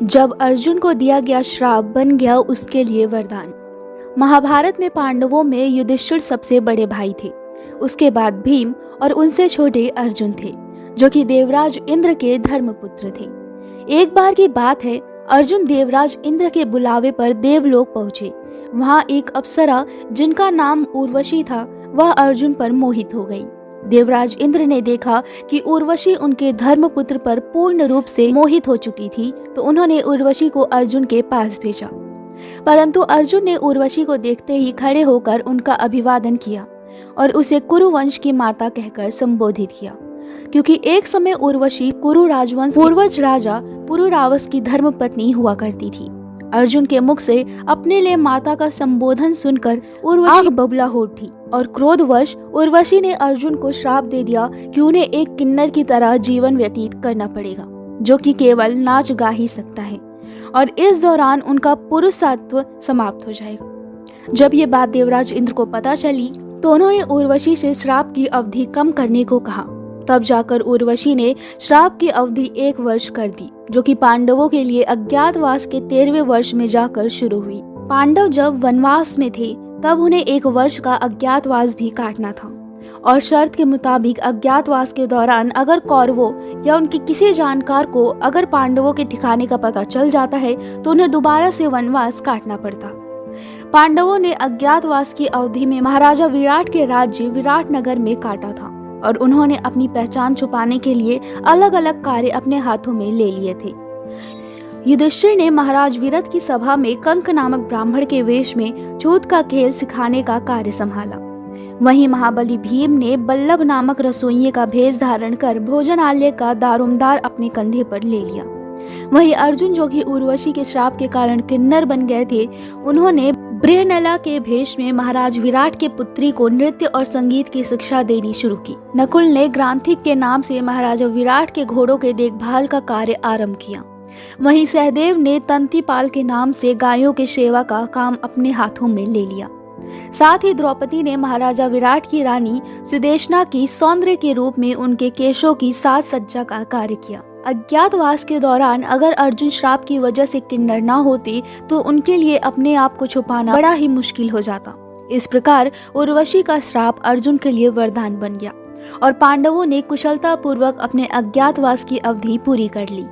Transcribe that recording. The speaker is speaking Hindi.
जब अर्जुन को दिया गया श्राप बन गया उसके लिए वरदान। महाभारत में पांडवों में युधिष्ठिर सबसे बड़े भाई थे। उसके बाद भीम और उनसे छोटे अर्जुन थे, जो कि देवराज इंद्र के धर्मपुत्र थे। एक बार की बात है, अर्जुन देवराज इंद्र के बुलावे पर देवलोक पहुंचे। वहां एक अप्सरा जिनका नाम उर्वशी था, वह अर्जुन पर मोहित हो गई। देवराज इंद्र ने देखा कि उर्वशी उनके धर्मपुत्र पर पूर्ण रूप से मोहित हो चुकी थी, तो उन्होंने उर्वशी को अर्जुन के पास भेजा। परंतु अर्जुन ने उर्वशी को देखते ही खड़े होकर उनका अभिवादन किया और उसे कुरु वंश की माता कहकर संबोधित किया, क्योंकि एक समय उर्वशी कुरु राजवंश पूर्वज राजा पुरुरावस की धर्मपत्नी हुआ करती थी। अर्जुन के मुख से अपने लिए माता का संबोधन सुनकर उर्वशी आग बबूला हो उठी और क्रोधवश उर्वशी ने अर्जुन को श्राप दे दिया कि उन्हें एक किन्नर की तरह जीवन व्यतीत करना पड़ेगा, जो कि केवल नाच गा ही सकता है, और इस दौरान उनका पुरुषत्व समाप्त हो जाएगा। जब ये बात देवराज इंद्र को पता चली तो उन्होंने उर्वशी से श्राप की अवधि कम करने को कहा। तब जाकर उर्वशी ने श्राप की अवधि 1 वर्ष कर दी, जो कि पांडवों के लिए अज्ञातवास के 13वें वर्ष में जाकर शुरू हुई। पांडव जब वनवास में थे तब उन्हें 1 वर्ष का अज्ञातवास भी काटना था, और शर्त के मुताबिक अज्ञातवास के दौरान अगर कौरवों या उनके किसी जानकार को अगर पांडवों के ठिकाने का पता चल जाता है तो उन्हें दोबारा से वनवास काटना पड़ता। पांडवों ने अज्ञातवास की अवधि में महाराजा विराट के राज्य विराट नगर में काटा था, और उन्होंने अपनी पहचान छुपाने के लिए अलग अलग कार्य अपने हाथों में ले लिए थे। युधिष्ठिर ने महाराज विरत की सभा में कंक नामक ब्राह्मण के वेश में छूत का खेल सिखाने का कार्य संभाला। वहीं महाबली भीम ने बल्लभ नामक रसोइये का भेष धारण कर भोजनालय का दारोमदार अपने कंधे पर ले लिया। वहीं अर्जुन, जो कि उर्वशी के श्राप के कारण किन्नर बन गए थे, उन्होंने बृहनला के भेष में महाराज विराट के पुत्री को नृत्य और संगीत की शिक्षा देनी शुरू की। नकुल ने ग्रांथिक के नाम से महाराजा विराट के घोड़ों के देखभाल का कार्य आरंभ किया। वहीं सहदेव ने तंतीपाल के नाम से गायों के सेवा का काम अपने हाथों में ले लिया। साथ ही द्रौपदी ने महाराजा विराट की रानी सुदेशना की सौंदर्य के रूप में उनके केशों की साज सज्जा का कार्य किया। अज्ञातवास के दौरान अगर अर्जुन श्राप की वजह से किन्नर न होते तो उनके लिए अपने आप को छुपाना बड़ा ही मुश्किल हो जाता। इस प्रकार उर्वशी का श्राप अर्जुन के लिए वरदान बन गया और पांडवों ने कुशलता पूर्वक अपने अज्ञातवास की अवधि पूरी कर ली।